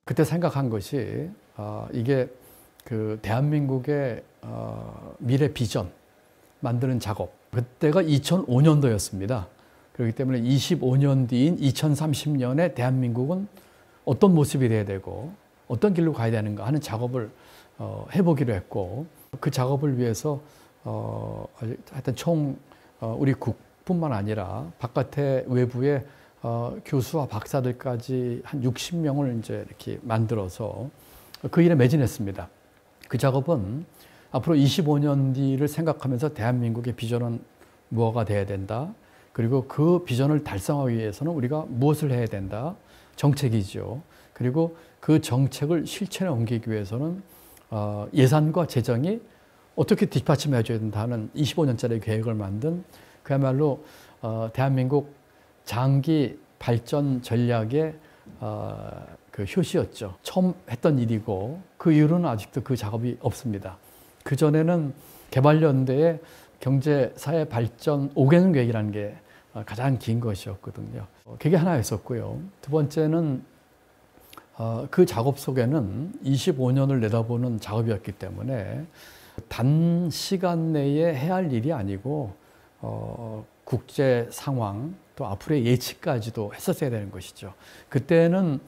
그때 생각한 것이 이게 그 대한민국의 미래 비전 만드는 작업, 그때가 2005년도였습니다. 그렇기 때문에 25년 뒤인 2030년에 대한민국은 어떤 모습이 돼야 되고 어떤 길로 가야 되는가 하는 작업을 해보기로 했고, 그 작업을 위해서 하여튼 총 우리 국뿐만 아니라 바깥에 외부에 교수와 박사들까지 한 60명을 이제 이렇게 만들어서 그 일에 매진했습니다. 그 작업은 앞으로 25년 뒤를 생각하면서 대한민국의 비전은 무엇가 돼야 된다. 그리고 그 비전을 달성하기 위해서는 우리가 무엇을 해야 된다. 정책이죠. 그리고 그 정책을 실천에 옮기기 위해서는 예산과 재정이 어떻게 뒷받침해 줘야 된다는 25년짜리 계획을 만든, 그야말로 대한민국 장기 발전 전략의 그 효시였죠. 처음 했던 일이고 그 이후로는 아직도 그 작업이 없습니다. 그전에는 개발연대의 경제사회 발전 5개년 계획이라는 게 가장 긴 것이었거든요. 그게 하나였었고요. 두 번째는 그 작업 속에는 25년을 내다보는 작업이었기 때문에 단시간 내에 해야 할 일이 아니고 국제 상황 또 앞으로의 예측까지도 했었어야 되는 것이죠. 그때는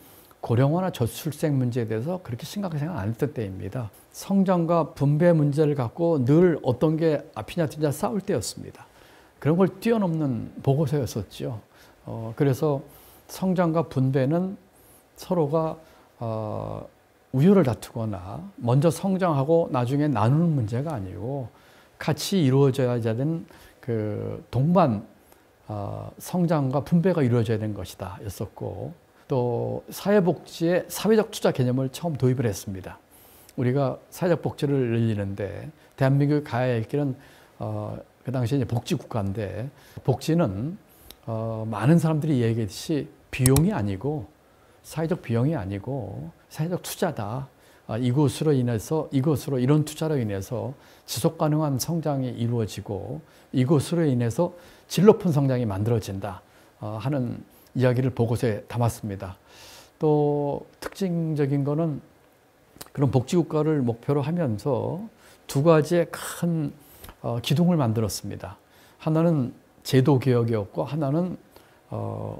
고령화나 저출생 문제에 대해서 그렇게 심각하게 생각 안 했던 때입니다. 성장과 분배 문제를 갖고 늘 어떤 게 앞이냐 뒤냐 싸울 때였습니다. 그런 걸 뛰어넘는 보고서였었죠. 그래서 성장과 분배는 서로가 우열을 다투거나 먼저 성장하고 나중에 나누는 문제가 아니고 같이 이루어져야 되는 그 동반 성장과 분배가 이루어져야 되는 것이다 였었고, 또 사회복지의 사회적 투자 개념을 처음 도입을 했습니다. 우리가 사회적 복지를 늘리는데 대한민국이 가야 할 길은 그 당시에 이제 복지국가인데, 복지는 많은 사람들이 얘기했듯이 비용이 아니고 사회적 비용이 아니고 사회적 투자다. 이것으로 이런 투자로 인해서 지속 가능한 성장이 이루어지고 이것으로 인해서 질 높은 성장이 만들어진다 하는 이야기를 보고서에 담았습니다. 또 특징적인 거는 그런 복지국가를 목표로 하면서 두 가지의 큰 기둥을 만들었습니다. 하나는 제도개혁이었고 하나는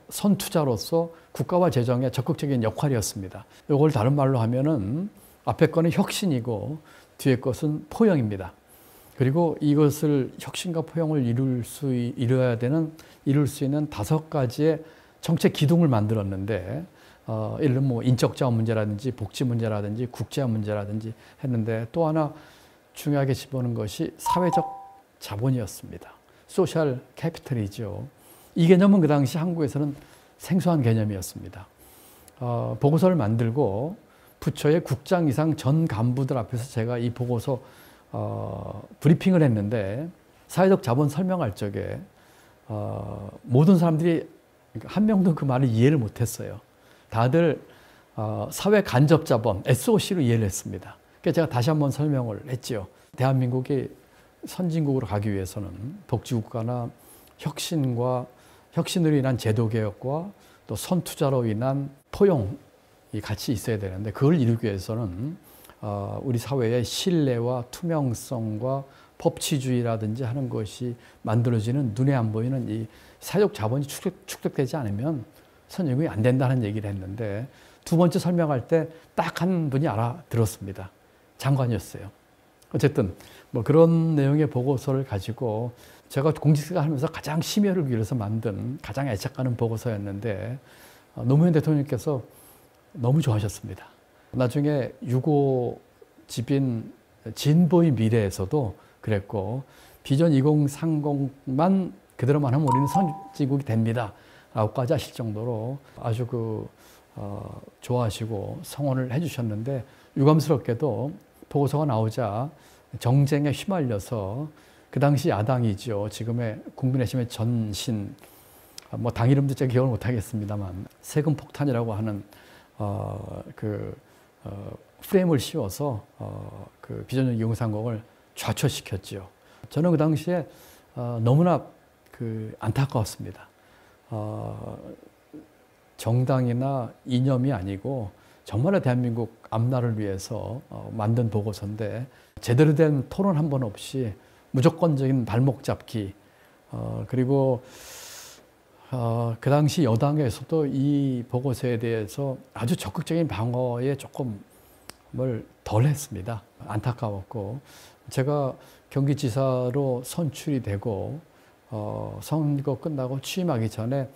선투자로서 국가와 재정의 적극적인 역할이었습니다. 이걸 다른 말로 하면은 앞에 거는 혁신이고 뒤에 것은 포용입니다. 그리고 이것을 혁신과 포용을 이룰 수 있는 5가지의 정책 기둥을 만들었는데, 예를 들면 뭐 인적 자원 문제라든지 복지 문제라든지 국제화 문제라든지 했는데, 또 하나 중요하게 집어넣은 것이 사회적 자본이었습니다. 소셜 캐피털이죠. 이 개념은 그 당시 한국에서는 생소한 개념이었습니다. 보고서를 만들고 부처의 국장 이상 전 간부들 앞에서 제가 이 보고서 브리핑을 했는데, 사회적 자본 설명할 적에 모든 사람들이 한 명도 그 말을 이해를 못했어요. 다들 사회 간접 자본 SOC로 이해를 했습니다. 그래서 제가 다시 한번 설명을 했죠. 대한민국이 선진국으로 가기 위해서는 복지국가나 혁신으로 인한 제도개혁과 또 선투자로 인한 포용이 같이 있어야 되는데, 그걸 이루기 위해서는 우리 사회의 신뢰와 투명성과 법치주의라든지 하는 것이 만들어지는 눈에 안 보이는 이 사회적 자본이 축적되지 않으면 선진국이 안 된다는 얘기를 했는데, 두 번째 설명할 때 딱 한 분이 알아들었습니다. 장관이었어요. 어쨌든 뭐 그런 내용의 보고서를 가지고 제가 공직생활 하면서 가장 심혈을 기울여서 만든 가장 애착가는 보고서였는데, 노무현 대통령께서 너무 좋아하셨습니다. 나중에 6.5 집인 진보의 미래에서도 그랬고, 비전 2030만 그대로만 하면 우리는 선진국이 됩니다 라고까지 하실 정도로 아주 좋아하시고 성원을 해주셨는데, 유감스럽게도 보고서가 나오자 정쟁에 휘말려서 그 당시 야당이죠. 지금의 국민의힘의 전신, 뭐 당 이름도 제가 기억을 못하겠습니다만 세금 폭탄이라고 하는 프레임을 씌워서 그 비전 2030을 좌초시켰죠. 저는 그 당시에 너무나 안타까웠습니다. 정당이나 이념이 아니고 정말로 대한민국 앞날을 위해서 만든 보고서인데 제대로 된 토론 한 번 없이 무조건적인 발목 잡기 그리고 그 당시 여당에서도 이 보고서에 대해서 아주 적극적인 방어에 조금을 덜 했습니다. 안타까웠고 제가 경기지사로 선출이 되고 선거 끝나고 취임하기 전에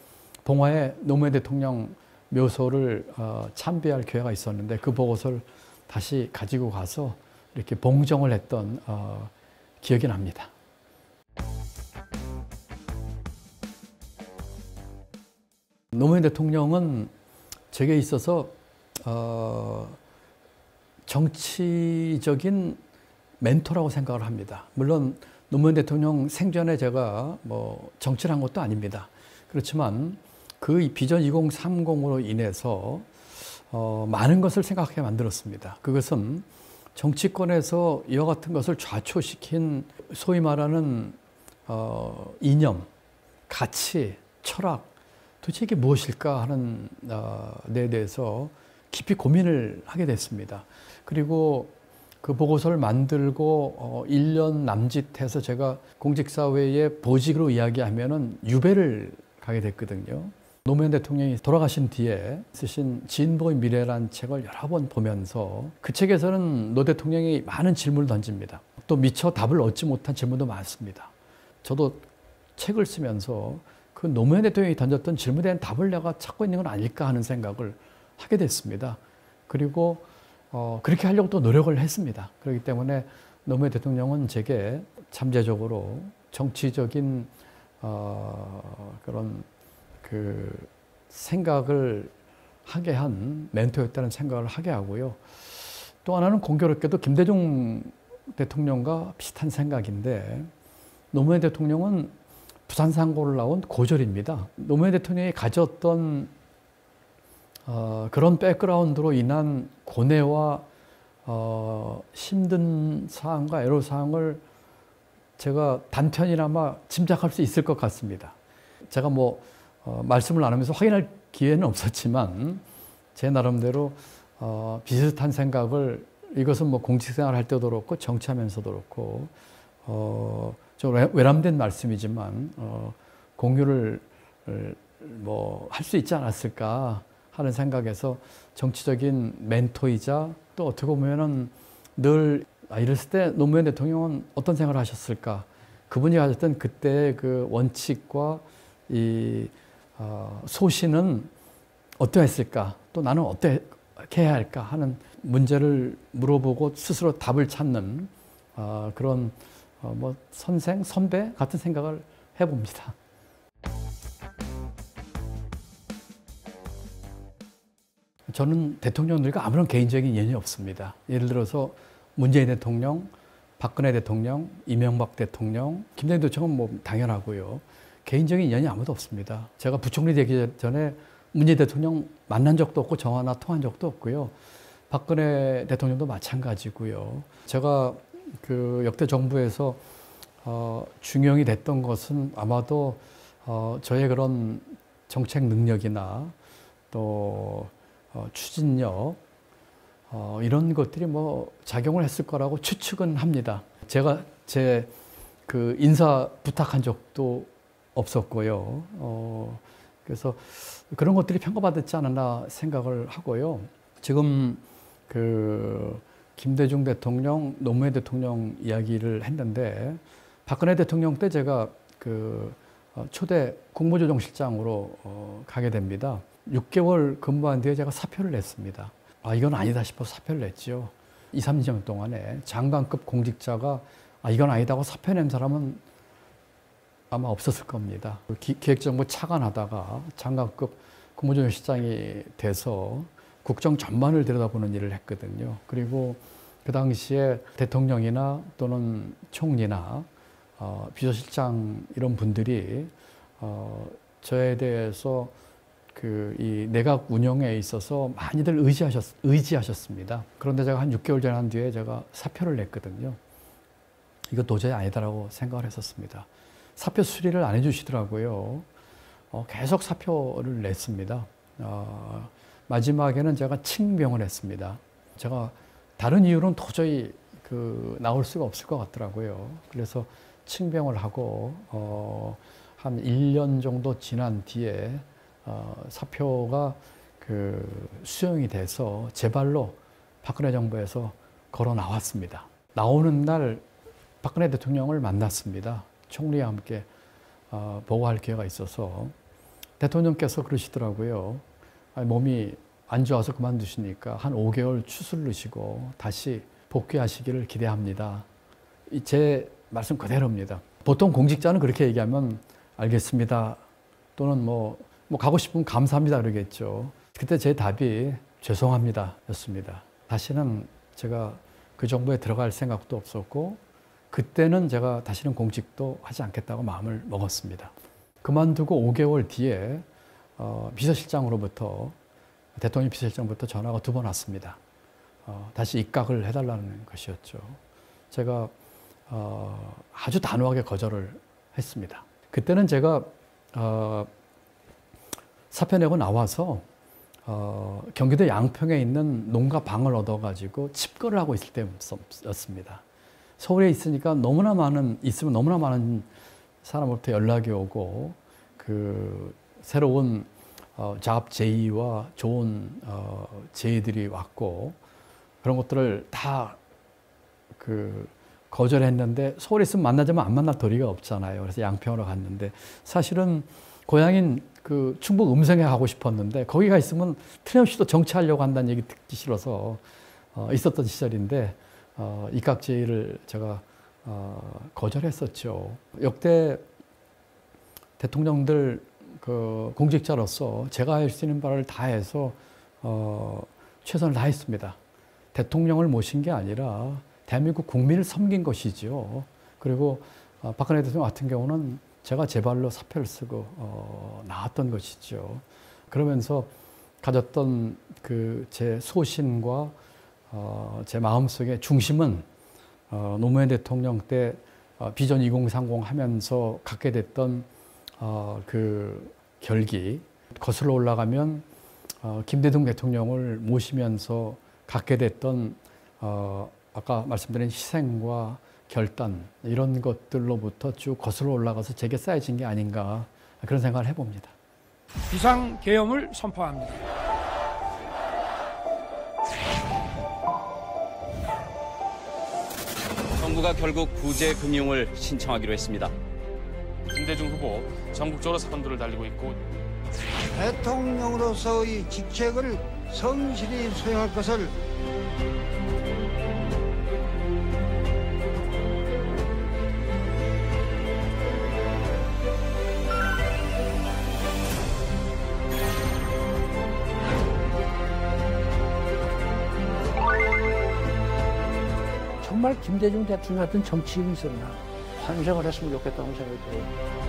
봉화에 노무현 대통령 묘소를 참배할 기회가 있었는데 그 보고서를 다시 가지고 가서 이렇게 봉정을 했던 기억이 납니다. 노무현 대통령은 제게 있어서 정치적인 멘토라고 생각을 합니다. 물론 노무현 대통령 생전에 제가 뭐 정치를 한 것도 아닙니다. 그렇지만 그 비전 2030으로 인해서 많은 것을 생각하게 만들었습니다. 그것은 정치권에서 이와 같은 것을 좌초시킨 소위 말하는 이념, 가치, 철학, 도대체 이게 무엇일까 하는 데 대해서 깊이 고민을 하게 됐습니다. 그리고 그 보고서를 만들고 1년 남짓해서 제가 공직사회에 보직으로 이야기하면은 유배를 가게 됐거든요. 노무현 대통령이 돌아가신 뒤에 쓰신 진보의 미래라는 책을 여러 번 보면서 그 책에서는 노 대통령이 많은 질문을 던집니다. 또 미처 답을 얻지 못한 질문도 많습니다. 저도 책을 쓰면서 그 노무현 대통령이 던졌던 질문에 대한 답을 내가 찾고 있는 건 아닐까 하는 생각을 하게 됐습니다. 그리고 그렇게 하려고 또 노력을 했습니다. 그렇기 때문에 노무현 대통령은 제게 잠재적으로 정치적인 그런 그 생각을 하게 한 멘토였다는 생각을 하게 하고요. 또 하나는 공교롭게도 김대중 대통령과 비슷한 생각인데 노무현 대통령은 부산 상고를 나온 고졸입니다. 노무현 대통령이 가졌던 그런 백그라운드로 인한 고뇌와 힘든 사항과 애로사항을 제가 단편이나마 짐작할 수 있을 것 같습니다. 제가 뭐 말씀을 나누면서 확인할 기회는 없었지만 제 나름대로 비슷한 생각을 이것은 뭐 공직생활 할 때도 그렇고 정치하면서도 그렇고 좀 외람된 말씀이지만 공유를 뭐 할 수 있지 않았을까 하는 생각에서 정치적인 멘토이자 또 어떻게 보면은 늘 이랬을 때 노무현 대통령은 어떤 생각을 하셨을까? 그분이 가졌던 그때의 그 원칙과 이 소신은 어떠했을까? 또 나는 어떻게 해야 할까 하는 문제를 물어보고 스스로 답을 찾는 그런 뭐 선생, 선배 같은 생각을 해봅니다. 저는 대통령들과 아무런 개인적인 인연이 없습니다. 예를 들어서 문재인 대통령, 박근혜 대통령, 이명박 대통령, 김대중 대통령은 뭐 당연하고요. 개인적인 인연이 아무도 없습니다. 제가 부총리 되기 전에 문재인 대통령 만난 적도 없고 전화나 통한 적도 없고요. 박근혜 대통령도 마찬가지고요. 제가 그 역대 정부에서 중용이 됐던 것은 아마도 저의 그런 정책 능력이나 또 추진력 이런 것들이 뭐 작용을 했을 거라고 추측은 합니다. 제가 제 그 인사 부탁한 적도 없었고요. 그래서 그런 것들이 평가받았지 않았나 생각을 하고요. 지금 그 김대중 대통령, 노무현 대통령 이야기를 했는데 박근혜 대통령 때 제가 그 초대 국무조정실장으로 가게 됩니다. 6개월 근무한 뒤에 제가 사표를 냈습니다. 이건 아니다 싶어서 사표를 냈죠. 2, 3년 동안에 장관급 공직자가 이건 아니다고 사표 낸 사람은 아마 없었을 겁니다. 기획정보 차관하다가 장관급 국무조정실장이 돼서 국정 전반을 들여다보는 일을 했거든요. 그리고 그 당시에 대통령이나 또는 총리나 비서실장 이런 분들이 저에 대해서 이 내각 운영에 있어서 많이들 의지하셨습니다. 그런데 제가 한 6개월 전 한 뒤에 제가 사표를 냈거든요. 이거 도저히 아니다라고 생각을 했었습니다. 사표 수리를 안 해주시더라고요. 계속 사표를 냈습니다. 마지막에는 제가 칭병을 했습니다. 제가 다른 이유로는 도저히 나올 수가 없을 것 같더라고요. 그래서 칭병을 하고 한 1년 정도 지난 뒤에 사표가 수용이 돼서 제 발로 박근혜 정부에서 걸어 나왔습니다. 나오는 날 박근혜 대통령을 만났습니다. 총리와 함께 보고할 기회가 있어서 대통령께서 그러시더라고요. 몸이 안 좋아서 그만두시니까 한 5개월 추스르시고 다시 복귀하시기를 기대합니다. 제 말씀 그대로입니다. 보통 공직자는 그렇게 얘기하면 알겠습니다. 또는 뭐 가고 싶으면 감사합니다 그러겠죠. 그때 제 답이 죄송합니다 였습니다. 다시는 제가 그 정부에 들어갈 생각도 없었고 그때는 제가 다시는 공직도 하지 않겠다고 마음을 먹었습니다. 그만두고 5개월 뒤에 비서실장으로부터 대통령 비서실장부터 전화가 2번 왔습니다. 다시 입각을 해달라는 것이었죠. 제가 아주 단호하게 거절을 했습니다. 그때는 제가 사표 내고 나와서 경기도 양평에 있는 농가 방을 얻어가지고 칩거를 하고 있을 때였습니다. 서울에 있으니까 너무나 많은 사람으로부터 연락이 오고 새로운 작업 제의와 좋은 제의들이 왔고 그런 것들을 다 거절했는데 서울에 있으면 만나자면 안 만날 도리가 없잖아요. 그래서 양평으로 갔는데 사실은 고향인 충북 음성에 가고 싶었는데 거기 가 있으면 틀림없이 또 정치하려고 한다는 얘기 듣기 싫어서 있었던 시절인데 입각 제의를 제가 거절했었죠. 역대 대통령들 공직자로서 제가 할 수 있는 바를 다해서 최선을 다했습니다. 대통령을 모신 게 아니라 대한민국 국민을 섬긴 것이죠. 그리고 박근혜 대통령 같은 경우는 제가 제 발로 사표를 쓰고 나왔던 것이죠. 그러면서 가졌던 제 소신과 제 마음속의 중심은 노무현 대통령 때 비전 2030 하면서 갖게 됐던 결기, 거슬러 올라가면 김대중 대통령을 모시면서 갖게 됐던 아까 말씀드린 희생과 결단 이런 것들로부터 쭉 거슬러 올라가서 제게 쌓여진 게 아닌가 그런 생각을 해봅니다. 비상계엄을 선포합니다. 정부가 결국 구제금융을 신청하기로 했습니다. 김대중 후보 전국적으로 사건들을 달리고 있고 대통령으로서의 직책을 성실히 수행할 것을 정말 김대중 대통령 같은 정치인이 있었나 환생을 했으면 좋겠다는 생각이 들어요.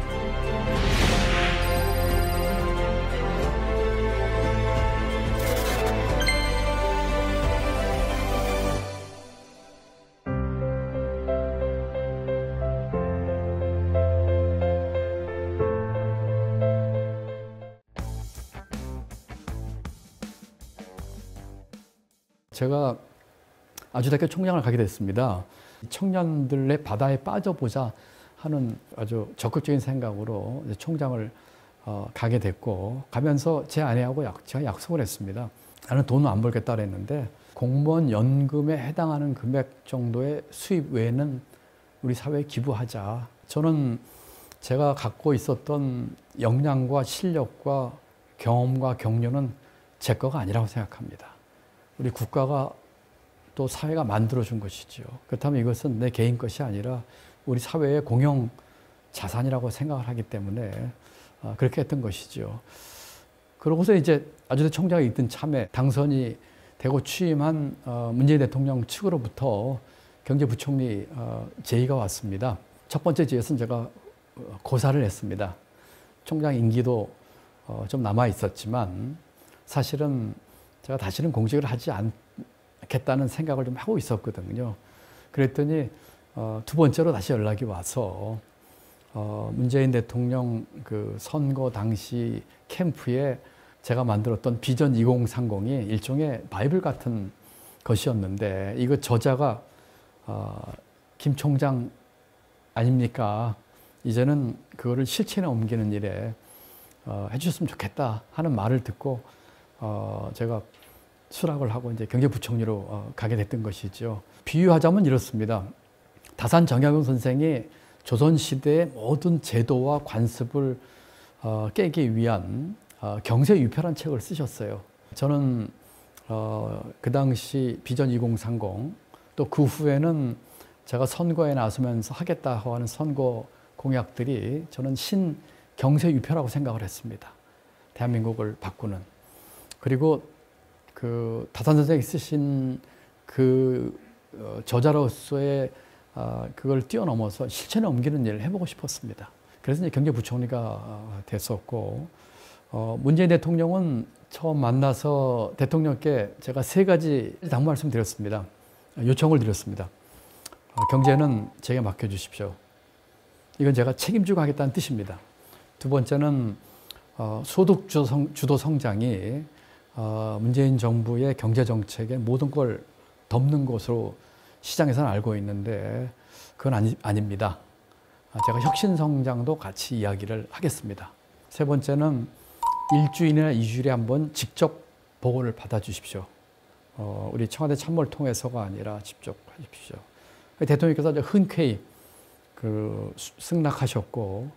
제가 아주대학교 총장을 가게 됐습니다. 청년들의 바다에 빠져보자 하는 아주 적극적인 생각으로 총장을 가게 됐고 가면서 제 아내하고 제가 약속을 했습니다. 나는 돈을 안 벌겠다 그랬는데 공무원 연금에 해당하는 금액 정도의 수입 외에는 우리 사회에 기부하자. 저는 제가 갖고 있었던 역량과 실력과 경험과 격려는 제 거가 아니라고 생각합니다. 우리 국가가 또 사회가 만들어준 것이죠. 그렇다면 이것은 내 개인 것이 아니라 우리 사회의 공용 자산이라고 생각을 하기 때문에 그렇게 했던 것이죠. 그러고서 이제 아주대 총장이 있던 참에 당선이 되고 취임한 문재인 대통령 측으로부터 경제부총리 제의가 왔습니다. 첫 번째 제의에서는 제가 고사를 했습니다. 총장 임기도 좀 남아 있었지만 사실은 제가 다시는 공직을 하지 않겠다는 생각을 좀 하고 있었거든요. 그랬더니 두 번째로 다시 연락이 와서 문재인 대통령 그 선거 당시 캠프에 제가 만들었던 비전 2030이 일종의 바이블 같은 것이었는데 이거 저자가 김 총장 아닙니까? 이제는 그거를 실천에 옮기는 일에 해주셨으면 좋겠다 하는 말을 듣고 제가 수락을 하고 이제 경제부총리로 가게 됐던 것이죠. 비유하자면 이렇습니다. 다산 정약용 선생이 조선시대의 모든 제도와 관습을 깨기 위한 경제유표라는 책을 쓰셨어요. 저는 그 당시 비전 2030 또 그 후에는 제가 선거에 나서면서 하겠다고 하는 선거 공약들이 저는 신경제유표라고 생각을 했습니다. 대한민국을 바꾸는. 그리고 그 다산 선생이 쓰신 그 저자로서의 그걸 뛰어넘어서 실천에 옮기는 일을 해보고 싶었습니다. 그래서 이제 경제부총리가 됐었고, 문재인 대통령은 처음 만나서 대통령께 제가 3가지 당부 말씀드렸습니다. 요청을 드렸습니다. 경제는 제게 맡겨주십시오. 이건 제가 책임지고 하겠다는 뜻입니다. 두 번째는 소득 주도 성장이 문재인 정부의 경제정책의 모든 걸 덮는 것으로 시장에서는 알고 있는데 그건 아닙니다. 제가 혁신성장도 같이 이야기를 하겠습니다. 세 번째는 일주일이나 2주일에 한번 직접 보고를 받아주십시오. 우리 청와대 참모를 통해서가 아니라 직접 하십시오. 대통령께서 흔쾌히 승낙하셨고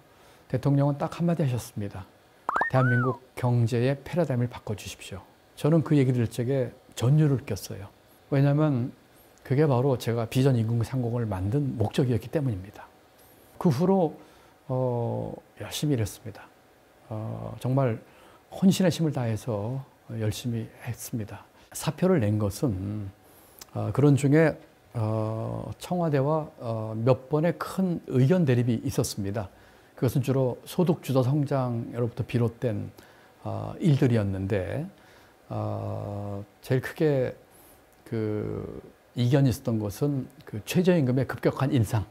대통령은 딱 한마디 하셨습니다. 대한민국 경제의 패러다임을 바꿔주십시오. 저는 그 얘기 들을 적에 전율을 꼈어요. 왜냐하면 그게 바로 제가 비전 2030을 만든 목적이었기 때문입니다. 그 후로 열심히 일했습니다. 정말 혼신의 힘을 다해서 열심히 했습니다. 사표를 낸 것은 그런 중에 청와대와 몇 번의 큰 의견 대립이 있었습니다. 그것은 주로 소득주도 성장으로부터 비롯된 일들이었는데 제일 크게 이견이 있었던 것은 최저임금의 급격한 인상,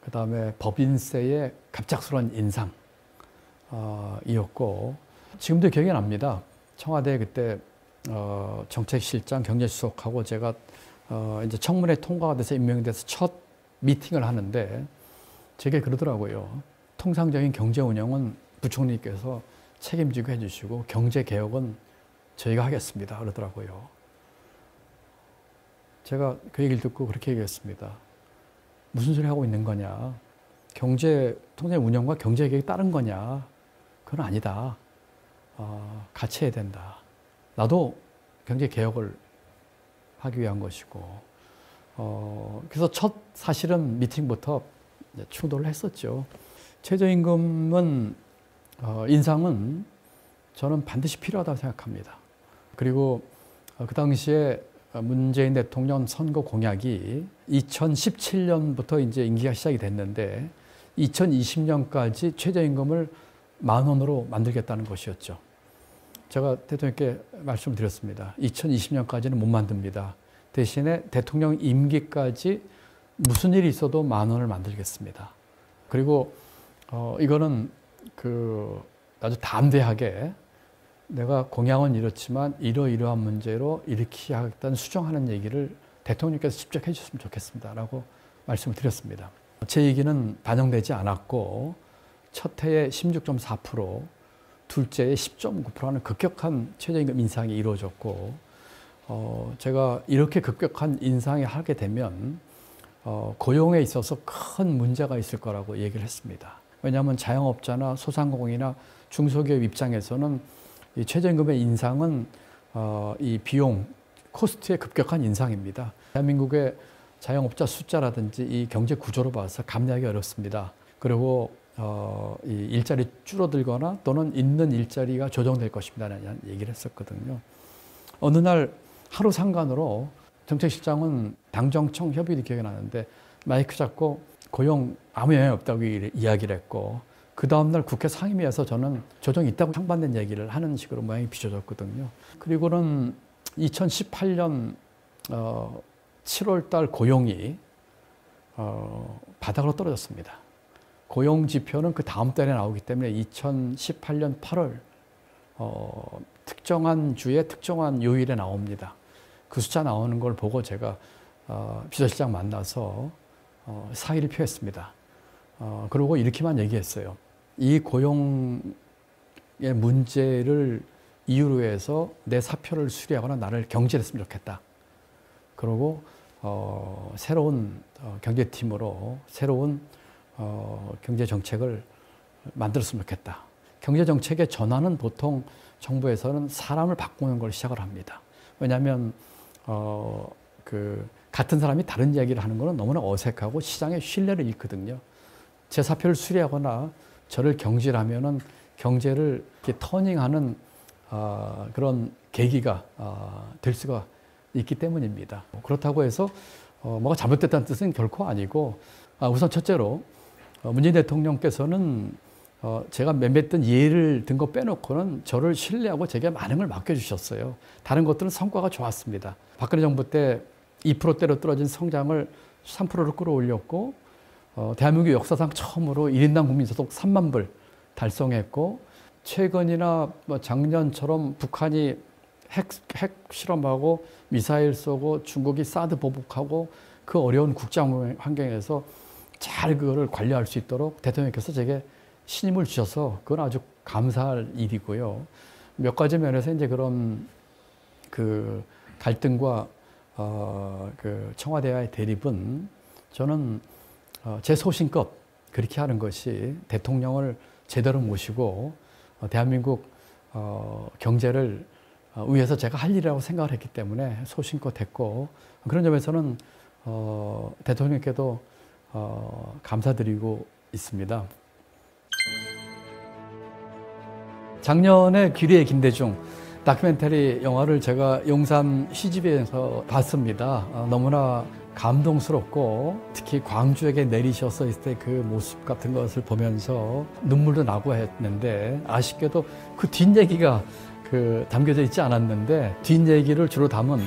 그 다음에 법인세의 갑작스러운 인상 이었고 지금도 기억이 납니다. 청와대 그때 정책실장 경제수석하고 제가 이제 청문회 통과가 돼서 임명돼서 첫 미팅을 하는데 제게 그러더라고요. 통상적인 경제 운영은 부총리께서 책임지고 해주시고 경제 개혁은 저희가 하겠습니다. 그러더라고요. 제가 그 얘기를 듣고 그렇게 얘기했습니다. 무슨 소리 하고 있는 거냐? 통상 운영과 경제 개혁이 다른 거냐? 그건 아니다. 같이 해야 된다. 나도 경제 개혁을 하기 위한 것이고, 그래서 사실은 미팅부터 충돌을 했었죠. 최저임금은 인상은 저는 반드시 필요하다고 생각합니다. 그리고 그 당시에 문재인 대통령 선거 공약이 2017년부터 이제 임기가 시작이 됐는데 2020년까지 최저임금을 10,000원으로 만들겠다는 것이었죠. 제가 대통령께 말씀을 드렸습니다. 2020년까지는 못 만듭니다. 대신에 대통령 임기까지 무슨 일이 있어도 10,000원을 만들겠습니다. 그리고 이거는 아주 담대하게 내가 공약은 이렇지만 이러이러한 문제로 이렇게 하겠다는 수정하는 얘기를 대통령께서 직접 해주셨으면 좋겠습니다. 라고 말씀을 드렸습니다. 제 얘기는 반영되지 않았고 첫 해에 16.4%, 둘째에 10.9%라는 급격한 최저임금 인상이 이루어졌고 제가 이렇게 급격한 인상이 하게 되면 고용에 있어서 큰 문제가 있을 거라고 얘기를 했습니다. 왜냐하면 자영업자나 소상공인이나 중소기업 입장에서는 이 최저임금의 인상은 이 비용, 코스트의 급격한 인상입니다. 대한민국의 자영업자 숫자라든지 이 경제 구조로 봐서 감내하기 어렵습니다. 그리고 이 일자리 줄어들거나 또는 있는 일자리가 조정될 것입니다라는 얘기를 했었거든요. 어느 날 하루 상간으로 정책실장은 당정청 협의도 기억이 나는데 마이크 잡고 고용 아무 영향이 없다고 이야기를 했고 그 다음날 국회 상임위에서 저는 조정이 있다고 상반된 얘기를 하는 식으로 모양이 비춰졌거든요. 그리고는 2018년 7월 달 고용이 바닥으로 떨어졌습니다. 고용 지표는 그 다음 달에 나오기 때문에 2018년 8월 특정한 주에 특정한 요일에 나옵니다. 그 숫자 나오는 걸 보고 제가 비서실장 만나서 사의를 표했습니다. 그리고 이렇게만 얘기했어요. 이 고용의 문제를 이유로 해서 내 사표를 수리하거나 나를 경질했으면 좋겠다. 그리고 새로운 경제팀으로 새로운 경제정책을 만들었으면 좋겠다. 경제정책의 전환은 보통 정부에서는 사람을 바꾸는 걸 시작을 합니다. 왜냐하면 같은 사람이 다른 이야기를 하는 것은 너무나 어색하고 시장의 신뢰를 잃거든요. 제 사표를 수리하거나 저를 경질하면은 경제를 이렇게 터닝하는 그런 계기가 될 수가 있기 때문입니다. 그렇다고 해서 뭐가 잘못됐다는 뜻은 결코 아니고 우선 첫째로 문재인 대통령께서는 제가 몇몇 예를 든 거 빼놓고는 저를 신뢰하고 제게 많은 걸 맡겨주셨어요. 다른 것들은 성과가 좋았습니다. 박근혜 정부 때 2%대로 떨어진 성장을 3%로 끌어올렸고 대한민국 역사상 처음으로 1인당 국민소득 3만 불 달성했고 최근이나 작년처럼 북한이 핵 실험하고 미사일 쏘고 중국이 사드 보복하고 그 어려운 국장 환경에서 잘 그거를 관리할 수 있도록 대통령께서 제게 신임을 주셔서 그건 아주 감사할 일이고요. 몇 가지 면에서 이제 그런 그 갈등과 그 청와대와의 대립은 저는 제 소신껏 그렇게 하는 것이 대통령을 제대로 모시고 대한민국 경제를 위해서 제가 할 일이라고 생각을 했기 때문에 소신껏 했고 그런 점에서는 대통령께도 감사드리고 있습니다. 작년에 귀리의 김대중 다큐멘터리 영화를 제가 용산 CGV에서 봤습니다. 너무나 감동스럽고 특히 광주에게 내리셔서 있을 때 그 모습 같은 것을 보면서 눈물도 나고 했는데 아쉽게도 그 뒷얘기가 담겨져 있지 않았는데 뒷얘기를 주로 담은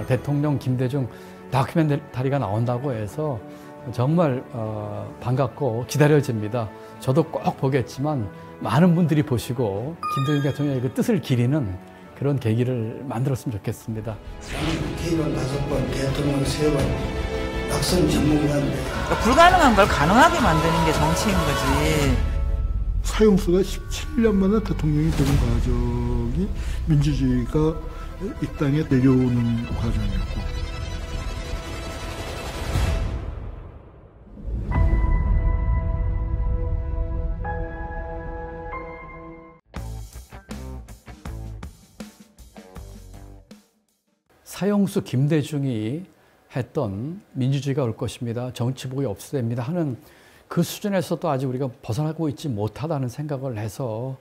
대통령 김대중 다큐멘터리가 나온다고 해서 정말 반갑고 기다려집니다. 저도 꼭 보겠지만 많은 분들이 보시고 김대중 대통령의 그 뜻을 기리는 그런 계기를 만들었으면 좋겠습니다. 국회의원 5번, 대통령 3번, 낙선 전문가인데 불가능한 걸 가능하게 만드는 게 정치인 거지. 사형수가 17년 만에 대통령이 되는 과정이 민주주의가 이 땅에 내려오는 과정이었고 사형수 김대중이 했던 민주주의가 올 것입니다. 정치복이 없어야 됩니다 하는 그 수준에서도 아직 우리가 벗어나고 있지 못하다는 생각을 해서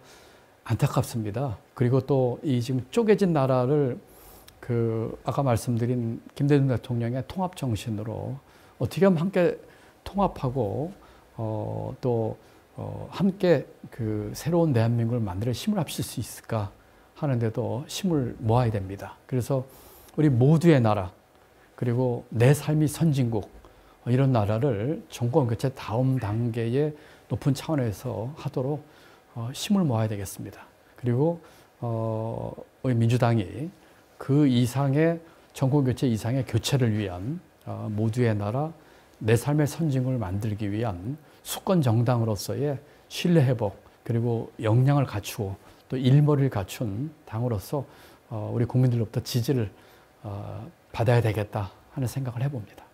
안타깝습니다. 그리고 또 이 지금 쪼개진 나라를 아까 말씀드린 김대중 대통령의 통합 정신으로 어떻게 하면 함께 통합하고 또 함께 새로운 대한민국을 만들어 힘을 합칠 수 있을까 하는데도 힘을 모아야 됩니다. 그래서 우리 모두의 나라 그리고 내 삶이 선진국 이런 나라를 정권 교체 다음 단계의 높은 차원에서 하도록 힘을 모아야 되겠습니다. 그리고 우리 민주당이 그 이상의 정권 교체 이상의 교체를 위한 모두의 나라 내 삶의 선진국을 만들기 위한 수권 정당으로서의 신뢰 회복 그리고 역량을 갖추고 또 일머리를 갖춘 당으로서 우리 국민들로부터 지지를 받아야 되겠다 하는 생각을 해봅니다.